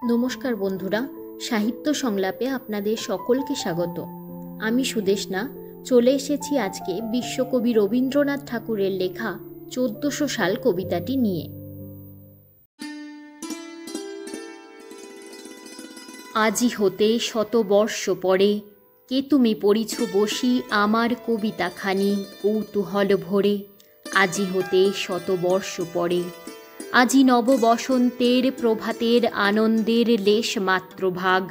নমস্কার বন্ধুরা, সাহিত্য সংলাপে আপনাদের সকলকে স্বাগত। আমি সুদেষ্ণা চলে এসেছি আজকে বিশ্বকবি রবীন্দ্রনাথ ঠাকুরের লেখা 1400 সাল কবিতাটি নিয়ে। আজি হতে শতবর্ষ পরে কে তুমি পড়িছ বসি আমার কবিতাখানি কৌতূহল ভরে। আজি হতে শতবর্ষ পরে, আজি নব বসন্তের প্রভাতের আনন্দের লেশ মাত্র ভাগ।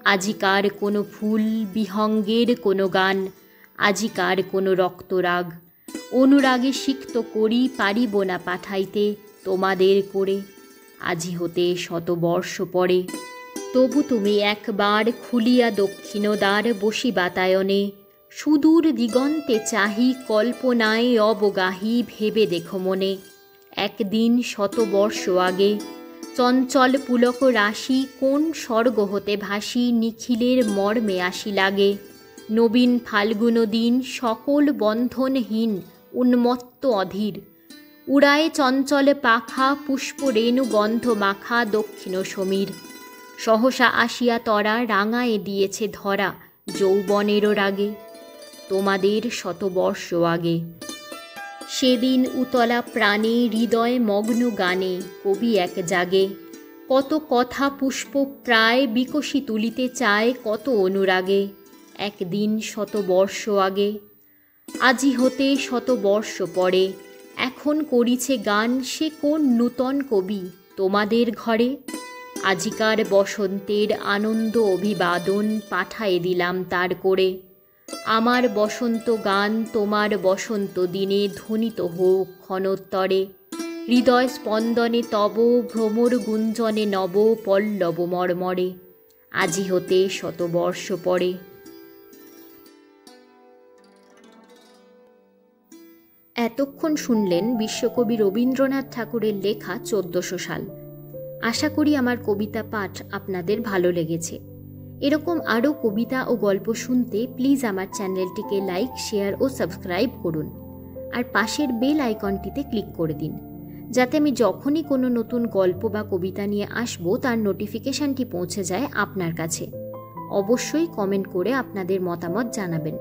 আজিকার কোনো ফুল বিহঙ্গের কোনো গান, আজিকার কোনো রক্তরাগ। অনুরাগে সিক্ত করি পারিব না পাঠাইতে তোমাদের করে। আজি হতে শতবর্ষ পরে, তবু তুমি একবার খুলিয়া দক্ষিণ দ্বার বসি বাতায়নে। সুদূর দিগন্তে চাহি কল্পনায় অবগাহী ভেবে দেখো মনে। একদিন শতবর্ষ আগে চঞ্চল পুলক রাশি কোন স্বর্গ হতে ভাসি নিখিলের মর্মে আসি লাগে। নবীন ফাল্গুন দিন সকল বন্ধনহীন উন্মত্ত অধীর। উড়ায়ে চঞ্চল পাখা পুষ্প রেণু গন্ধ মাখা দক্ষিণ সমীর। সহসা আসিয়া তরা রাঙায়ে দিয়েছে ধরা যৌবনেরও রাগে। তোমাদের শতবর্ষ আগে সেদিন উতলা প্রাণে হৃদয় মগ্ন গানে কবি এক জাগে। কত কথা পুষ্প প্রায় বিকশি তুলিতে চায় কত অনুরাগে। একদিন শতবর্ষ আগে, আজি হতে শতবর্ষ পরে, এখন করিছে গান সে কোন নূতন কবি তোমাদের ঘরে। আজিকার বসন্তের আনন্দ অভিবাদন পাঠায়ে দিলাম তার করে। আমার বসন্ত গান তোমার বসন্ত দিনে ধ্বনিত হোক ক্ষণোত্তরে। হৃদয় স্পন্দনে তব ভ্রমর গুঞ্জনে নব পল্লব মর্মরে। আজি হতে শতবর্ষ পরে। এতক্ষণ শুনলেন বিশ্বকবি রবীন্দ্রনাথ ঠাকুরের লেখা 1400 সাল। আশা করি আমার কবিতা পাঠ আপনাদের ভালো লেগেছে। এরকম আরও কবিতা ও গল্প শুনতে প্লিজ আমার চ্যানেলটিকে লাইক, শেয়ার ও সাবস্ক্রাইব করুন। আর পাশের বেল আইকনটিতে ক্লিক করে দিন, যাতে আমি যখনই কোনো নতুন গল্প বা কবিতা নিয়ে আসবো তার নোটিফিকেশানটি পৌঁছে যায় আপনার কাছে। অবশ্যই কমেন্ট করে আপনাদের মতামত জানাবেন।